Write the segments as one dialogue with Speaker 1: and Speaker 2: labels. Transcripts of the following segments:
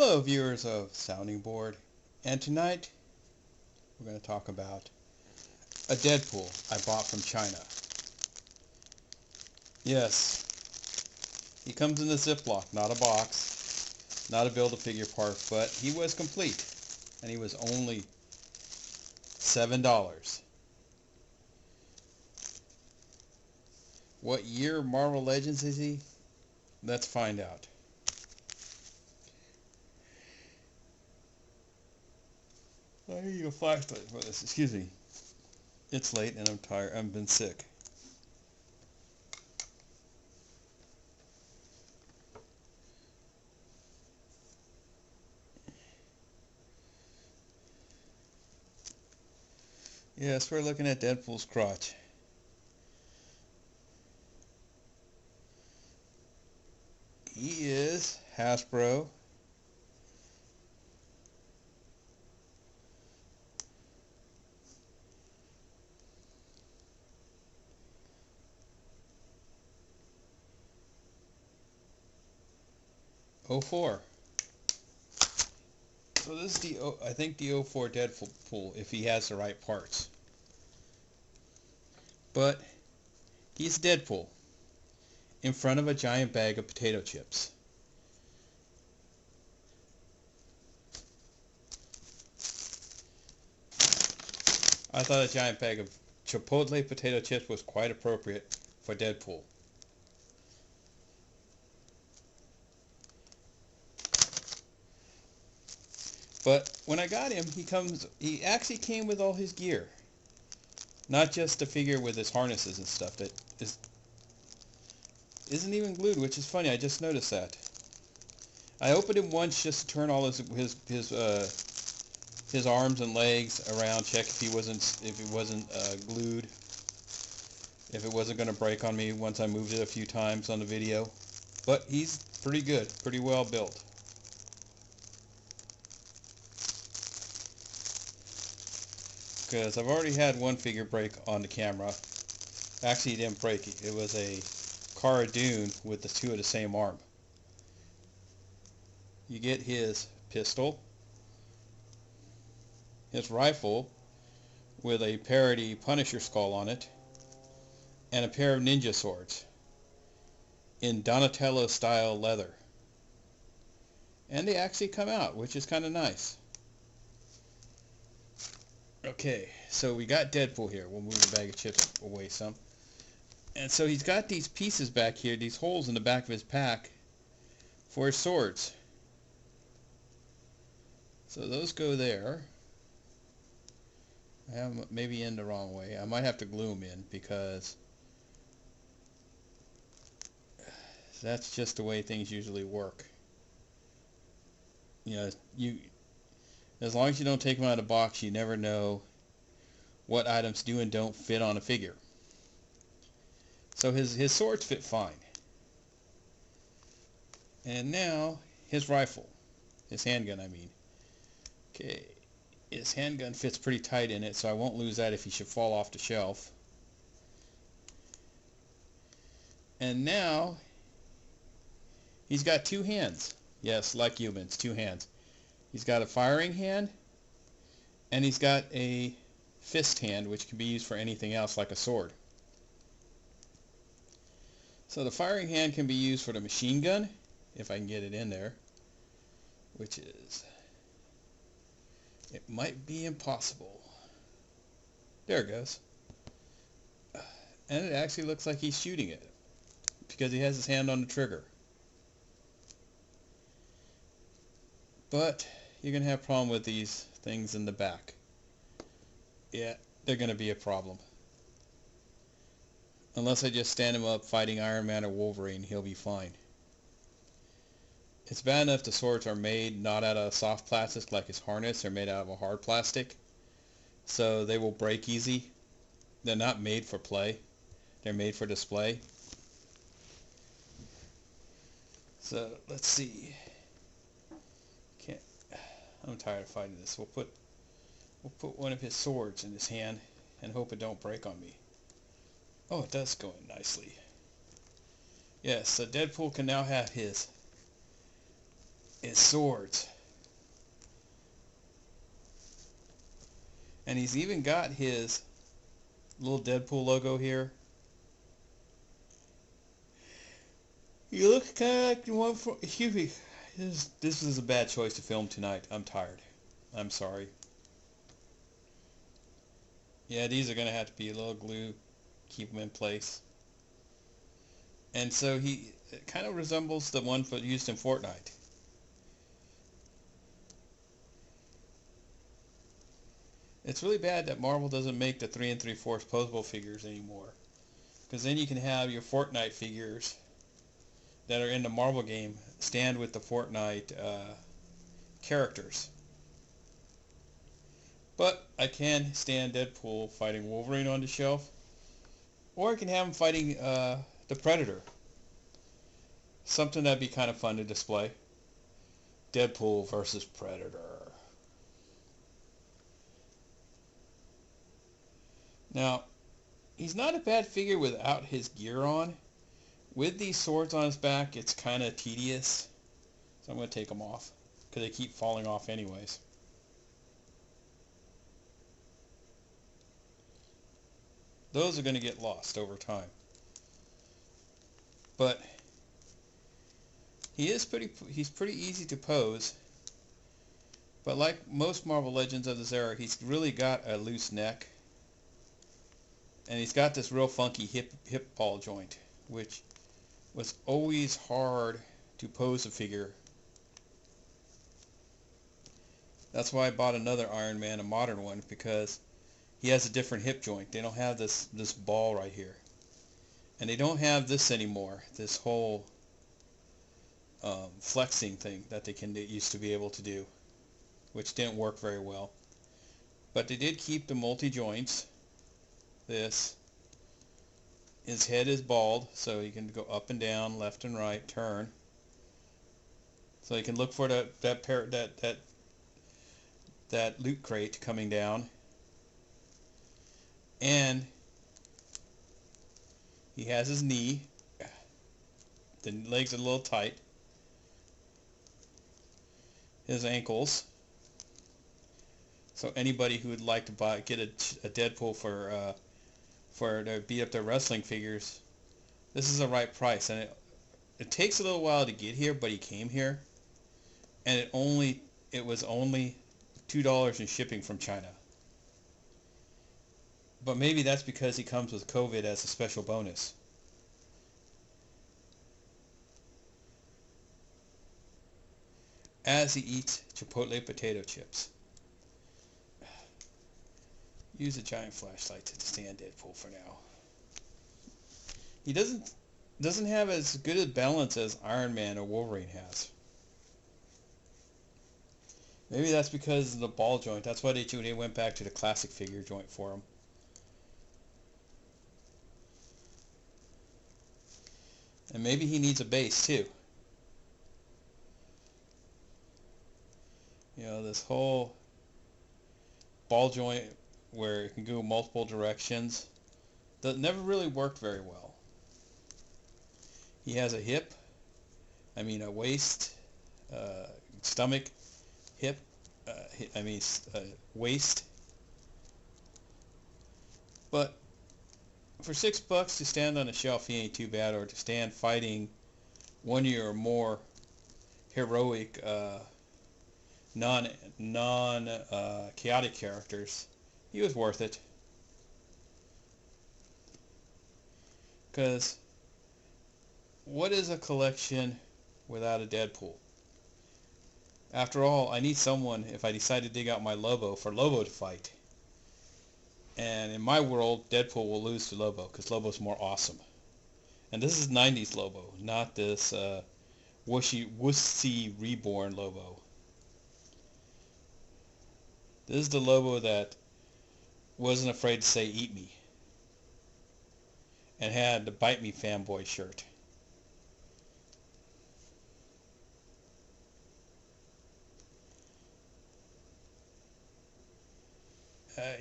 Speaker 1: Hello viewers of Sounding Board, and tonight we're going to talk about a Deadpool I bought from China. Yes, he comes in a Ziploc, not a box, not a Build-A-Figure part, but he was complete, and he was only $7. What year Marvel Legends is he? Let's find out. I need a flashlight for this. Excuse me. It's late and I'm tired. I've been sick. Yes, we're looking at Deadpool's crotch. He is Hasbro. '04. So this is I think the '04 Deadpool if he has the right parts. But he's Deadpool in front of a giant bag of potato chips. I thought a giant bag of Chipotle potato chips was quite appropriate for Deadpool. But when I got him, he actually came with all his gear. Not just a figure with his harnesses and stuff that isn't even glued, which is funny. I just noticed that. I opened him once just to turn all his arms and legs around, check if he wasn't glued, if it wasn't going to break on me once I moved it a few times on the video. But he's pretty good, pretty well built. Because I've already had one figure break on the camera. Actually, it didn't break. It was a Cara Dune with the two of the same arm. You get his pistol, his rifle with a parody Punisher skull on it, and a pair of ninja swords in Donatello style leather. And they actually come out, which is kind of nice. Okay, so we got Deadpool here. We'll move the bag of chips away some. And so he's got these pieces back here, these holes in the back of his pack for his swords. So those go there. I have them maybe in the wrong way. I might have to glue them in because that's just the way things usually work. You know, as long as you don't take them out of the box, you never know what items do and don't fit on a figure. So his swords fit fine. And now his rifle, his handgun I mean. Okay, his handgun fits pretty tight in it, so I won't lose that if he should fall off the shelf. And now he's got two hands. Yes, like humans, two hands. He's got a firing hand, and he's got a fist hand, which can be used for anything else like a sword. So the firing hand can be used for the machine gun, if I can get it in there, which is, it might be impossible. There it goes. And it actually looks like he's shooting it, because he has his hand on the trigger. But you're going to have a problem with these things in the back. Yeah, they're going to be a problem. Unless I just stand him up fighting Iron Man or Wolverine, he'll be fine. It's bad enough the swords are made not out of soft plastic like his harness. They're made out of a hard plastic. So they will break easy. They're not made for play. They're made for display. So let's see. I'm tired of fighting this. We'll put one of his swords in his hand and hope it don't break on me. Oh, it does go in nicely. Yes, so Deadpool can now have his swords And he's even got his little Deadpool logo here. He looks kind of like the one from... Excuse me. This is a bad choice to film tonight. I'm tired. I'm sorry. Yeah, these are going to have to be a little glue. Keep them in place. And so he kind of resembles the one used in Fortnite. It's really bad that Marvel doesn't make the 3 3/4 posable figures anymore. Because then you can have your Fortnite figures that are in the Marvel game stand with the Fortnite characters. But I can stand Deadpool fighting Wolverine on the shelf. Or I can have him fighting the Predator. Something that'd be kind of fun to display. Deadpool versus Predator. Now, he's not a bad figure without his gear on. With these swords on his back, it's kind of tedious. So I'm going to take them off, because they keep falling off anyways. Those are going to get lost over time. But he's pretty easy to pose. But like most Marvel Legends of this era, he's really got a loose neck. And he's got this real funky hip ball joint, which was always hard to pose a figure. That's why I bought another Iron Man, a modern one, because he has a different hip joint. They don't have this ball right here. And they don't have this anymore, this whole flexing thing that they used to be able to do, which didn't work very well. But they did keep the multi-joints. His head is bald, so he can go up and down, left and right, turn. So you can look for that loot crate coming down. And he has his knee. The legs are a little tight. His ankles. So anybody who would like to get a Deadpool for to beat up their wrestling figures, this is the right price. And it takes a little while to get here, but he came here, and it was only $2 in shipping from China. But maybe that's because he comes with COVID as a special bonus. As he eats Chipotle potato chips. Use a giant flashlight to stand Deadpool for now. He doesn't have as good a balance as Iron Man or Wolverine has. Maybe that's because of the ball joint. That's why they went back to the classic figure joint for him. And maybe he needs a base too. You know, this whole ball joint where it can go multiple directions, that never really worked very well. He has a waist, stomach, hip, waist. But for $6 to stand on a shelf, he ain't too bad, or to stand fighting one of your more heroic, chaotic characters. He was worth it. Because what is a collection without a Deadpool? After all, I need someone, if I decide to dig out my Lobo, for Lobo to fight. And in my world, Deadpool will lose to Lobo, because Lobo's more awesome. And this is 90s Lobo, not this wussy reborn Lobo. This is the Lobo that wasn't afraid to say "eat me," and had the "bite me fanboy" shirt.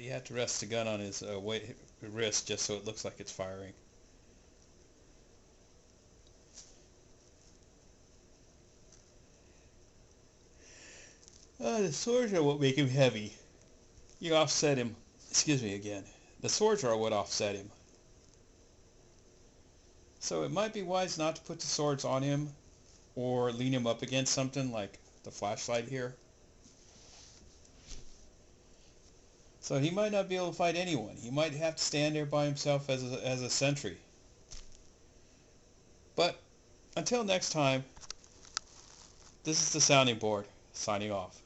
Speaker 1: You have to rest the gun on his wrist just so it looks like it's firing. The swords are what make him heavy. You offset him. Excuse me again. The swords are what offset him. So it might be wise not to put the swords on him or lean him up against something like the flashlight here. So he might not be able to fight anyone. He might have to stand there by himself as a sentry. But until next time, this is the sounding board, signing off.